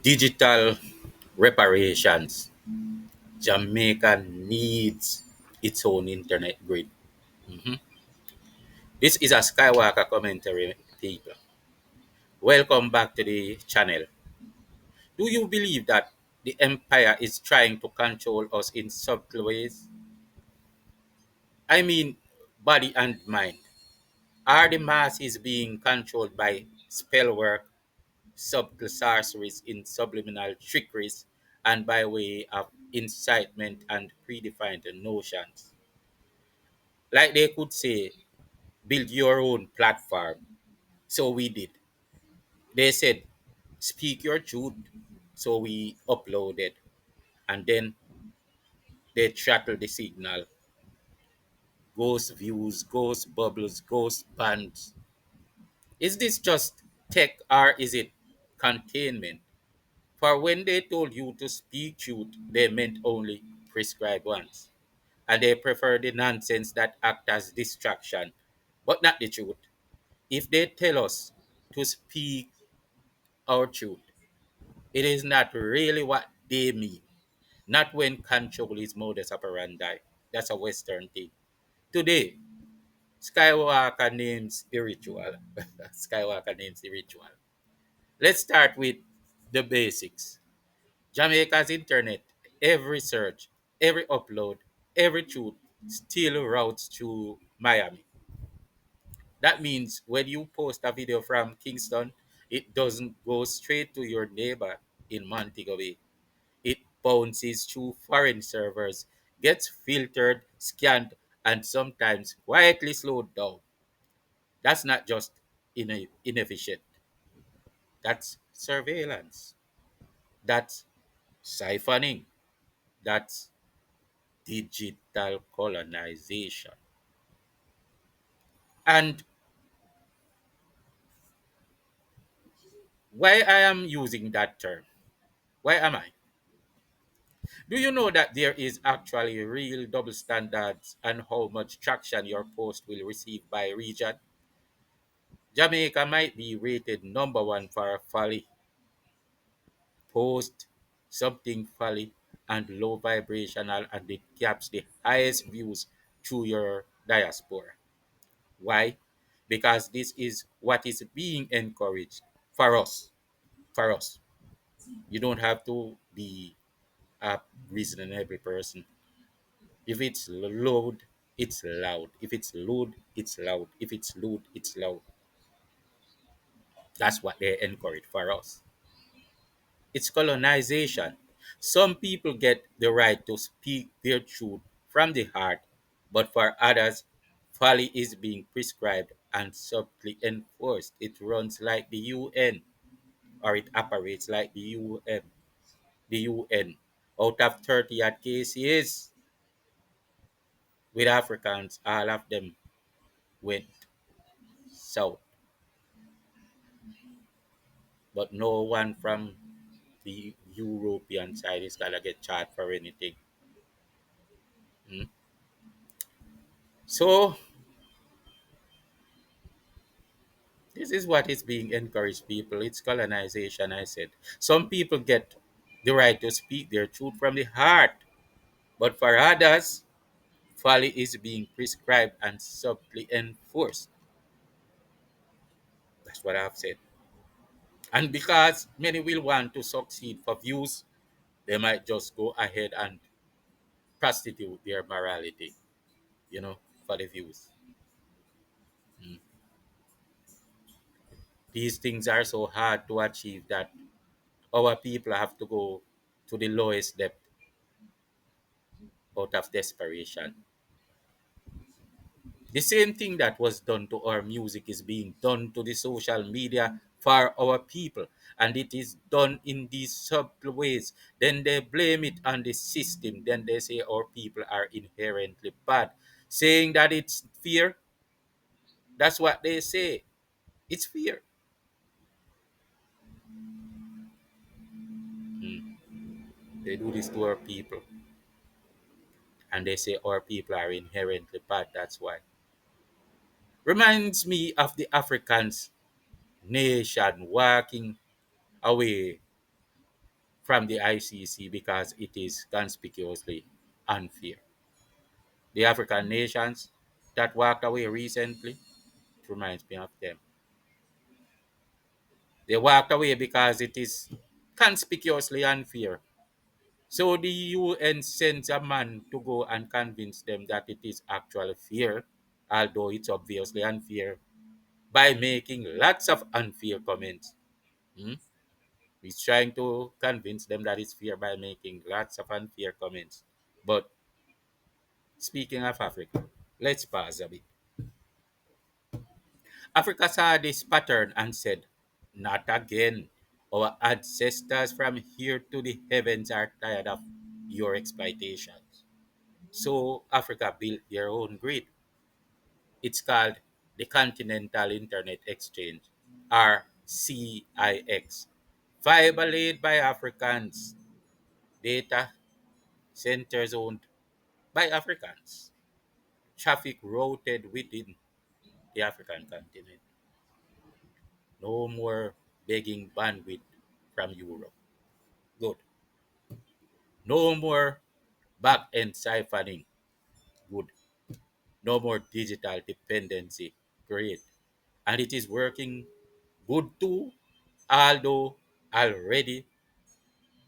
Digital reparations. Jamaica needs its own internet grid. Mhm. This is a SkyWalker commentary, people. Welcome back to the channel. Do you believe that the empire is trying to control us in subtle ways? I mean, body and mind. Are the masses being controlled by spell work, subtle sorceries in subliminal trickeries, and by way of incitement and predefined notions? Like they could say, build your own platform. So we did. They said, speak your truth. So we uploaded. And then they throttled the signal. Ghost views, ghost bubbles, ghost bands. Is this just tech or is it containment? For when they told you to speak truth, they meant only prescribed ones. And they prefer the nonsense that act as distraction, but not the truth. If they tell us to speak our truth, it is not really what they mean. Not when control is modus operandi. That's a Western thing. Today, Skywalker names spiritual. Skywalker names spiritual. Let's start with the basics. Jamaica's internet, every search, every upload, every truth still routes to Miami. That means when you post a video from Kingston, it doesn't go straight to your neighbor in Montego Bay. It bounces through foreign servers, gets filtered, scanned, and sometimes quietly slowed down. That's not just inefficient, that's surveillance, that's siphoning, that's digital colonization. And why I am using that term? Why am I? Do you know that there is actually real double standards on how much traction your post will receive by region? Jamaica might be rated number one for folly, post, something folly, and low vibrational, and it caps the highest views through your diaspora. Why? Because this is what is being encouraged for us. For us. You don't have to be a reasonable person. If it's loud, it's loud. If it's loud, it's loud. If it's loud, it's loud. That's what they encourage for us. It's colonization. Some people get the right to speak their truth from the heart, but for others, folly is being prescribed and subtly enforced. It runs like the UN, or it operates like the UN. The UN. Out of 30 odd cases with Africans, all of them went south, but no one from the European side is gonna get charged for anything. Mm. So this is what is being encouraged, people. It's colonization, I said. Some people get the right to speak their truth from the heart, but for others, folly is being prescribed and subtly enforced. That's what I've said. And because many will want to succeed for views, they might just go ahead and prostitute their morality, for the views. Mm. These things are so hard to achieve that our people have to go to the lowest depth out of desperation. The same thing that was done to our music is being done to the social media for our people, and it is done in these subtle ways. Then they blame it on the system. Then they say our people are inherently bad, saying that it's fear. That's what they say. It's fear. Hmm. They do this to our people, and they say our people are inherently bad. That's why. Reminds me of the Africans nation walking away from the ICC because it is conspicuously unfair. The African nations that walked away recently, it reminds me of them. They walked away because it is conspicuously unfair. So the UN sends a man to go and convince them that it is actually fair, although it's obviously unfair, by making lots of unfair comments. Hmm? He's trying to convince them that it's fair by making lots of unfair comments. But speaking of Africa, let's pause a bit. Africa saw this pattern and said, not again. Our ancestors from here to the heavens are tired of your exploitations. So Africa built their own grid. It's called the Continental Internet Exchange, or CIX. Fiber laid by Africans, data centers owned by Africans, traffic routed within the African continent. No more begging bandwidth from Europe. Good. No more back end siphoning. Good. No more digital dependency. Great. And it is working good too, although already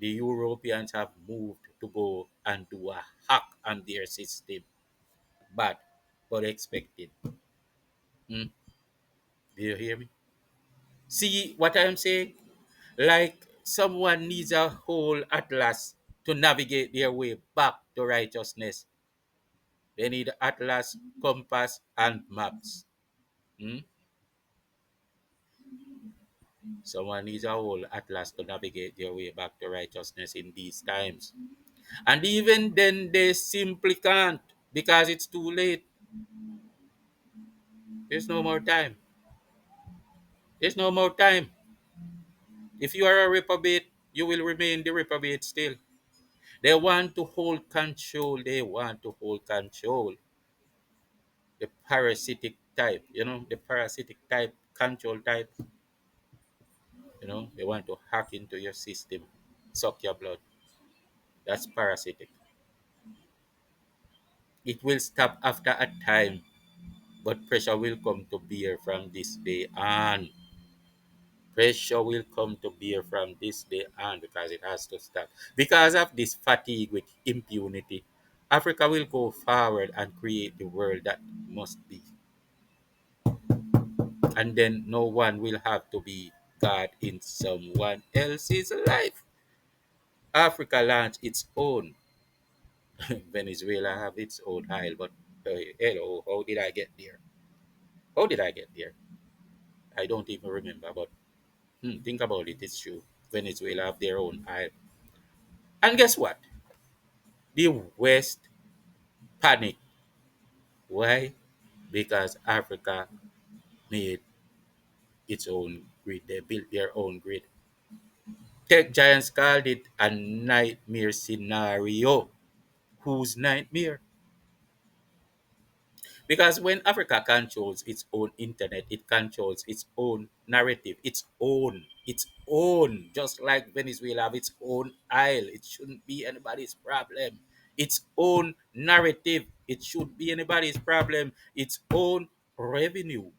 the Europeans have moved to go and do a hack on their system. Bad, but expected. Hmm? Do you hear me? See what I'm saying? Like someone needs a whole atlas to navigate their way back to righteousness. They need atlas, compass, and maps. Hmm? Someone needs a whole atlas to navigate their way back to righteousness in these times. And even then, they simply can't because it's too late. There's no more time. There's no more time. If you are a reprobate, you will remain the reprobate still. They want to hold control. They want to hold control. The parasitic type, the parasitic type, control type, they want to hack into your system, suck your blood. That's parasitic. It will stop after a time, but pressure will come to bear from this day on. Pressure will come to bear from this day on because it has to stop. Because of this fatigue with impunity, Africa will go forward and create the world that must be. And then no one will have to be God in someone else's life. Africa launched its own. Venezuela have its own oil, but hello, how did I get there? How did I get there? I don't even remember, but think about it, it's true. Venezuela have their own oil. And guess what? The West panicked. Why? Because Africa made its own grid. They built their own grid. Tech giants called it a nightmare scenario. Whose nightmare? Because when Africa controls its own internet, it controls its own narrative, its own, just like Venezuela have its own oil. It shouldn't be anybody's problem. Its own narrative, it should be anybody's problem. Its own revenue,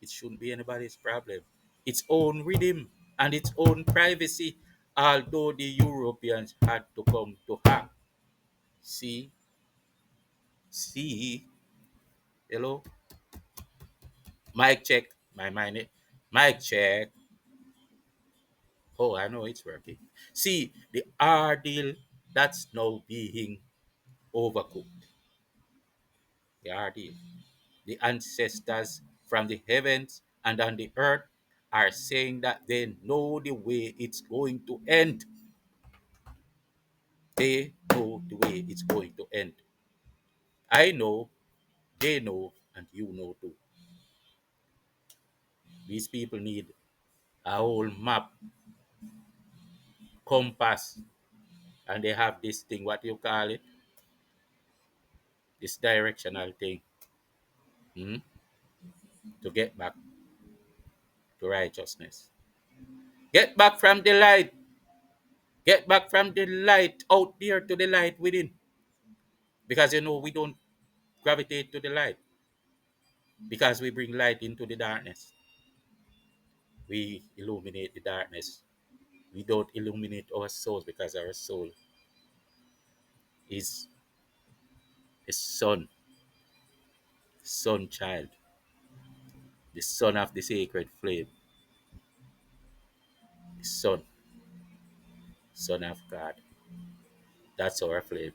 it shouldn't be anybody's problem. Its own rhythm and its own privacy, although the Europeans had to come to hack. See, see, hello, mic check. My mind. Mic check. Oh, I know it's working. See, the R deal that's now being overcooked. The R deal. The ancestors from the heavens and on the earth are saying that they know the way it's going to end. They know the way it's going to end. I know, they know, and you know too. These people need a whole map, compass, and they have this thing, what you call it, this directional thing, hmm, to get back to righteousness. Get back from the light. Get back from the light out there to the light within. Because we don't gravitate to the light. Because we bring light into the darkness. We illuminate the darkness. We don't illuminate our souls because our soul is a son child, the son of the sacred flame, the son of God. That's our flame.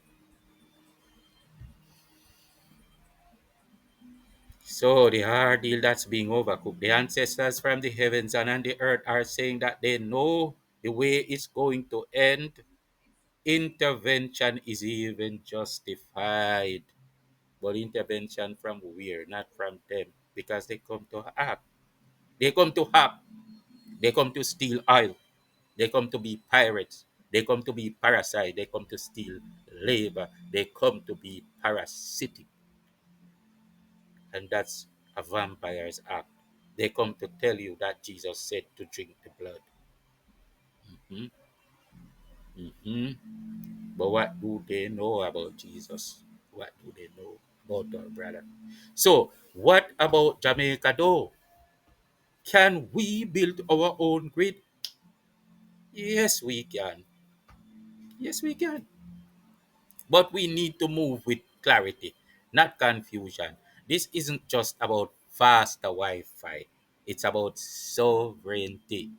So the hard deal that's being overcooked. The ancestors from the heavens and on the earth are saying that they know the way it's going to end. Intervention is even justified. But intervention from where? Not from them. Because they come to act. They come to hack. They come to steal oil. They come to be pirates. They come to be parasite. They come to steal labor. They come to be parasitic. And that's a vampire's act. They come to tell you that Jesus said to drink the blood. Mhm, mhm. But what do they know about Jesus? What do they know about our brother? So, what about Jamaica though? Can we build our own grid? Yes, we can. Yes, we can. But we need to move with clarity, not confusion. This isn't just about faster Wi Fi, it's about sovereignty,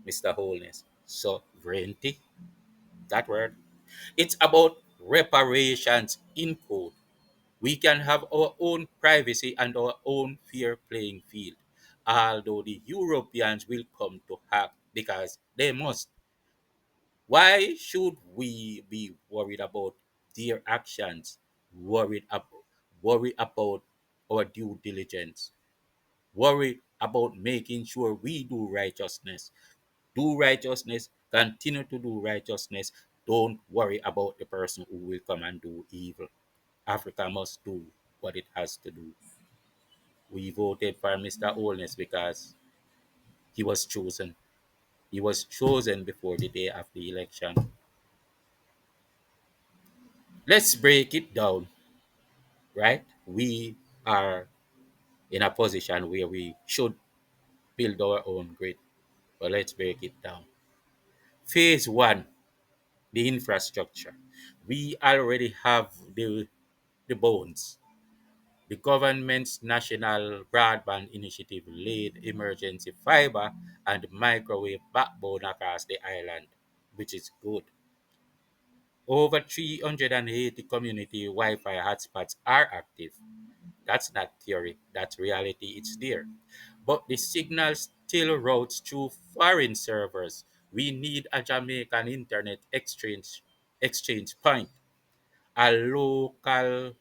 Mr. Wholeness. Sovereignty, that word. It's about reparations in code. We can have our own privacy and our own fair playing field, although the Europeans will come to hack because they must. Why should we be worried about their actions? Worried about our due diligence. Worried about making sure we do righteousness. Do righteousness. Continue to do righteousness. Don't worry about the person who will come and do evil. Africa must do what it has to do. We voted for Mr. Holness because he was chosen. He was chosen before the day of the election. Let's break it down, right? We are in a position where we should build our own grid. But let's break it down. Phase one, the infrastructure. We already have the bones. The government's National Broadband Initiative laid emergency fiber and microwave backbone across the island, which is good. Over 380 community Wi Fi hotspots are active. That's not theory, that's reality, it's there. But the signal still routes through foreign servers. We need a Jamaican internet exchange point, a local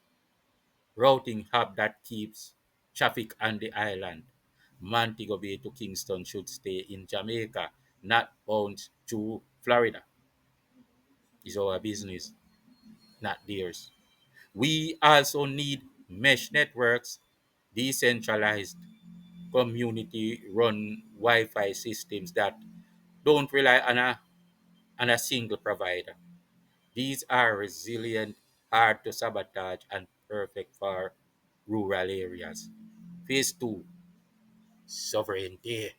routing hub that keeps traffic on the island. Montego Bay to Kingston should stay in Jamaica, not bound to Florida. It's our business, not theirs. We also need mesh networks, decentralized community run Wi Fi systems that don't rely on a single provider. These are resilient, hard to sabotage, and perfect for rural areas. Phase two, sovereignty.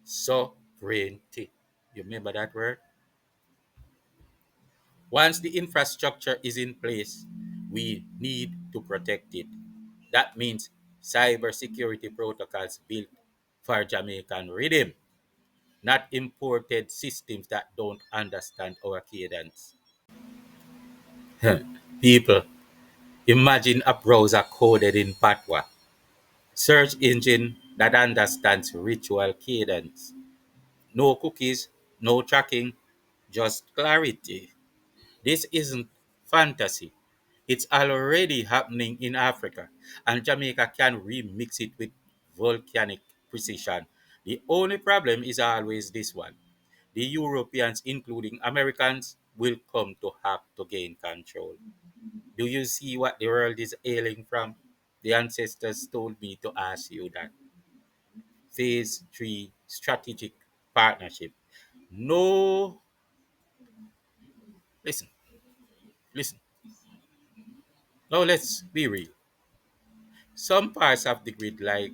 Sovereignty. You remember that word? Once the infrastructure is in place, we need to protect it. That means cybersecurity protocols built for Jamaican rhythm, not imported systems that don't understand our cadence. People, imagine a browser coded in patois, search engine that understands ritual cadence. No cookies, no tracking, just clarity. This isn't fantasy. It's already happening in Africa, and Jamaica can remix it with volcanic precision. The only problem is always this one: the Europeans, including Americans, will come to hack to gain control. Do you see what the world is ailing from? The ancestors told me to ask you that. Phase 3, strategic partnership. No Listen, listen. Now let's be real. Some parts of the grid, like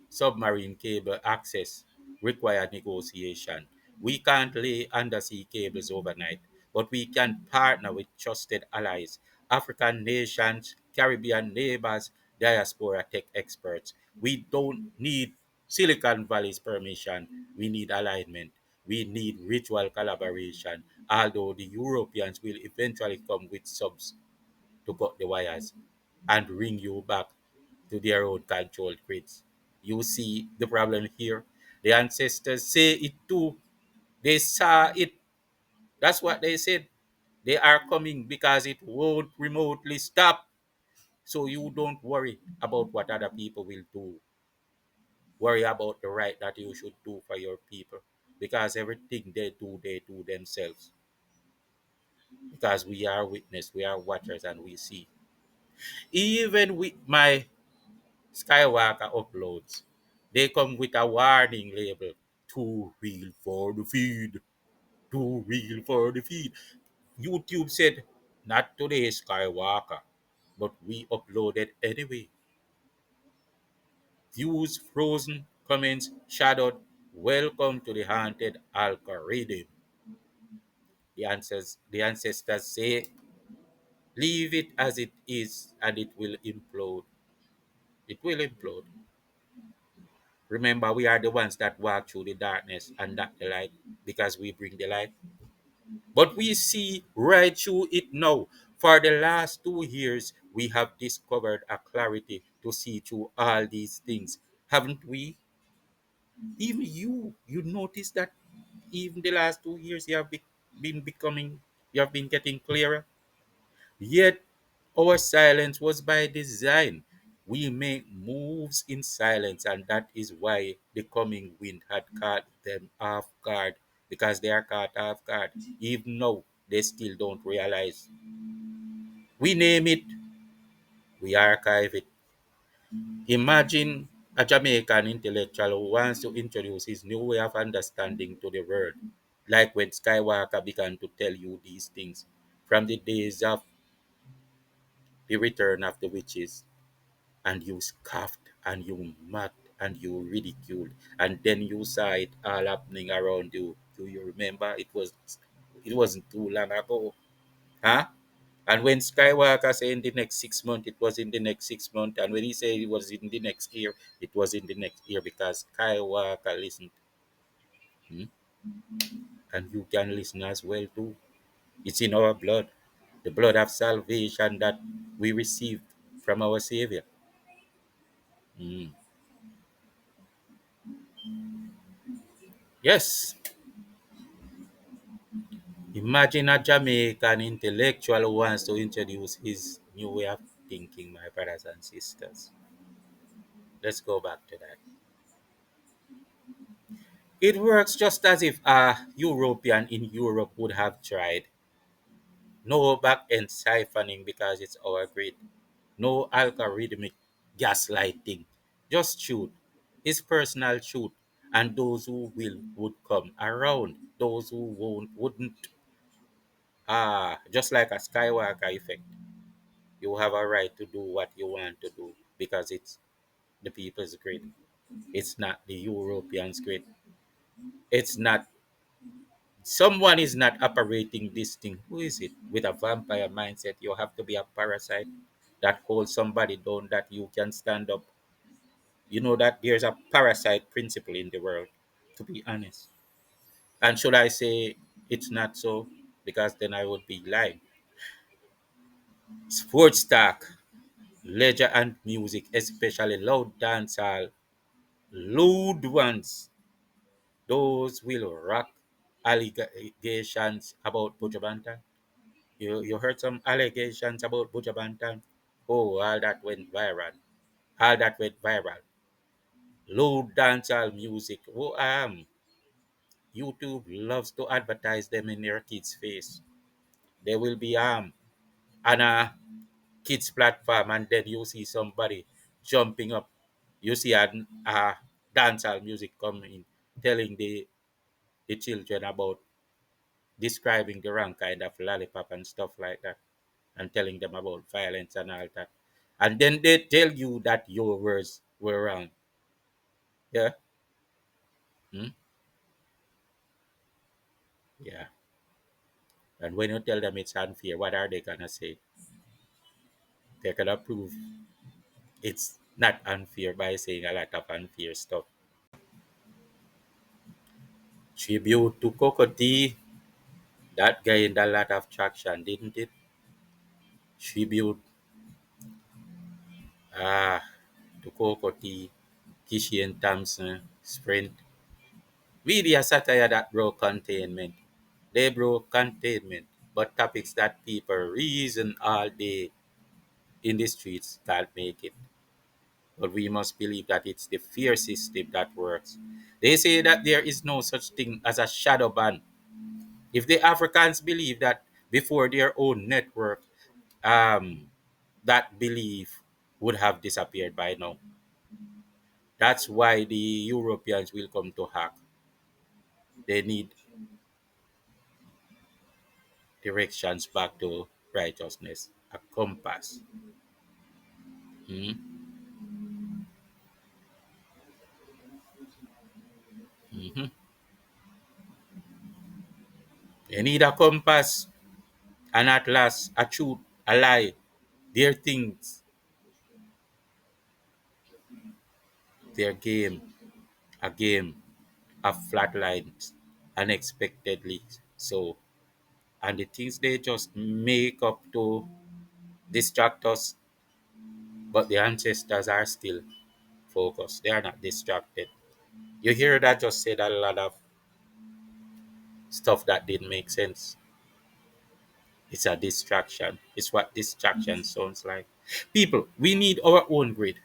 submarine cable access, require negotiation. We can't lay undersea cables overnight, but we can partner with trusted allies, African nations, Caribbean neighbors, diaspora tech experts. We don't need Silicon Valley's permission. We need alignment. We need ritual collaboration, although the Europeans will eventually come with subs to cut the wires and bring you back to their own controlled grids. You see the problem here? The ancestors say it too. They saw it. That's what they said. They are coming because it won't remotely stop. So you don't worry about what other people will do. Worry about the right that you should do for your people. Because everything they do themselves. Because we are witness, we are watchers, and we see. Even with my SkyWalker uploads, they come with a warning label. Too real for the feed. Too real for the feed. YouTube said, not today, SkyWalker, but we uploaded anyway. Views frozen, comments shadowed. Welcome to the haunted algorithm. The ancestors say, leave it as it is and it will implode. It will implode. Remember, we are the ones that walk through the darkness and not the light because we bring the light. But we see right through it now. For the last 2 years, we have discovered a clarity to see through all these things. Haven't we? Even you notice that even the last 2 years, been becoming, you have been getting clearer. Yet our silence was by design. We make moves in silence, and that is why the coming wind had caught them off guard, because they are caught off guard. Even now, they still don't realize. We name it, we archive it. Imagine a Jamaican intellectual who wants to introduce his new way of understanding to the world, like when Skywalker began to tell you these things from the days of the return of the witches, and you scoffed and you mocked and you ridiculed, and then you saw it all happening around you. Do you remember? It wasn't too long ago. Huh? And when Skywalker said in the next 6 months, it was in the next 6 months. And when he said it was in the next year, it was in the next year, because Skywalker listened. Hmm? And you can listen as well too. It's in our blood, the blood of salvation that we received from our Savior. Hmm. Yes. Imagine a Jamaican intellectual who wants to introduce his new way of thinking, my brothers and sisters. Let's go back to that. It works just as if a European in Europe would have tried. No back end siphoning because it's our grid. No algorithmic gaslighting. Just truth. His personal truth. And those who will would come around. Those who wouldn't. Just like a Skywalker effect. You have a right to do what you want to do because it's the people's grid. It's not the Europeans' grid. It's not, someone is not operating this thing. Who is it? With a vampire mindset, you have to be a parasite that holds somebody down that you can stand up. You know that there's a parasite principle in the world, to be honest. And should I say it's not so? Because then I would be lying. Sports talk, leisure and music, especially loud dancehall, loud ones, those will rock allegations about Bujabantan. You heard some allegations about Bujabantan? Oh, all that went viral. All that went viral. Low dancehall music. Oh, YouTube loves to advertise them in their kids' face. They will be on a kids platform, and then you see somebody jumping up. You see a dancehall music coming, telling the children about describing the wrong kind of lollipop and stuff like that, and telling them about violence and all that. And then they tell you that your words were wrong. Yeah. Hmm? Yeah. And when you tell them it's unfair, what are they gonna say? They're gonna prove it's not unfair by saying a lot of unfair stuff. Tribute to Cocody, that gained a lot of traction, didn't it? Tribute ah to Cocody, Kishi and Thompson, Sprint. Really a satire that broke containment. They broke containment, but topics that people reason all day in the streets can't make it. But we must believe that it's the fear system that works. They say that there is no such thing as a shadow ban. If the Africans believe that before their own network, um, that belief would have disappeared by now. That's why the Europeans will come to hack. They need directions back to righteousness, a compass. Mhm. Mhm. They need a compass, an atlas, a truth, a lie. Their things, their game, a game of flatlines unexpectedly. So, and the things they just make up to distract us, but the ancestors are still focused. They are not distracted. You hear that just said a lot of stuff that didn't make sense. It's a distraction. It's what distraction sounds like. People, we need our own grid.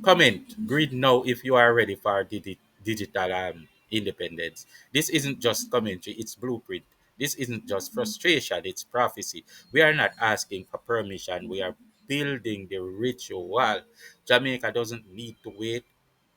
Comment grid now if you are ready for digital independence. This isn't just commentary, it's blueprint. This isn't just frustration, it's prophecy. We are not asking for permission, we are building the ritual. Jamaica doesn't need to wait.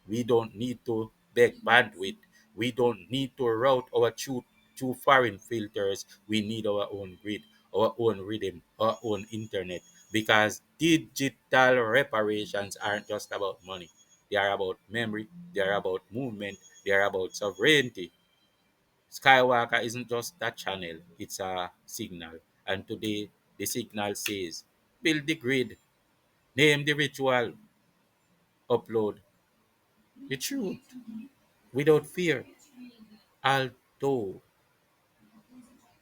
We don't need to beg bandwidth. We don't need to route our truth through foreign filters. We need our own grid, our own rhythm, our own internet. Because digital reparations aren't just about money. They are about memory, they are about movement, they are about sovereignty. SkyWalker isn't just a channel, it's a signal. And today, the signal says build the grid, name the ritual, upload the truth without fear. Although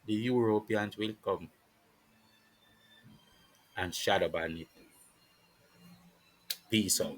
the Europeans will come and shadow ban it. Peace out.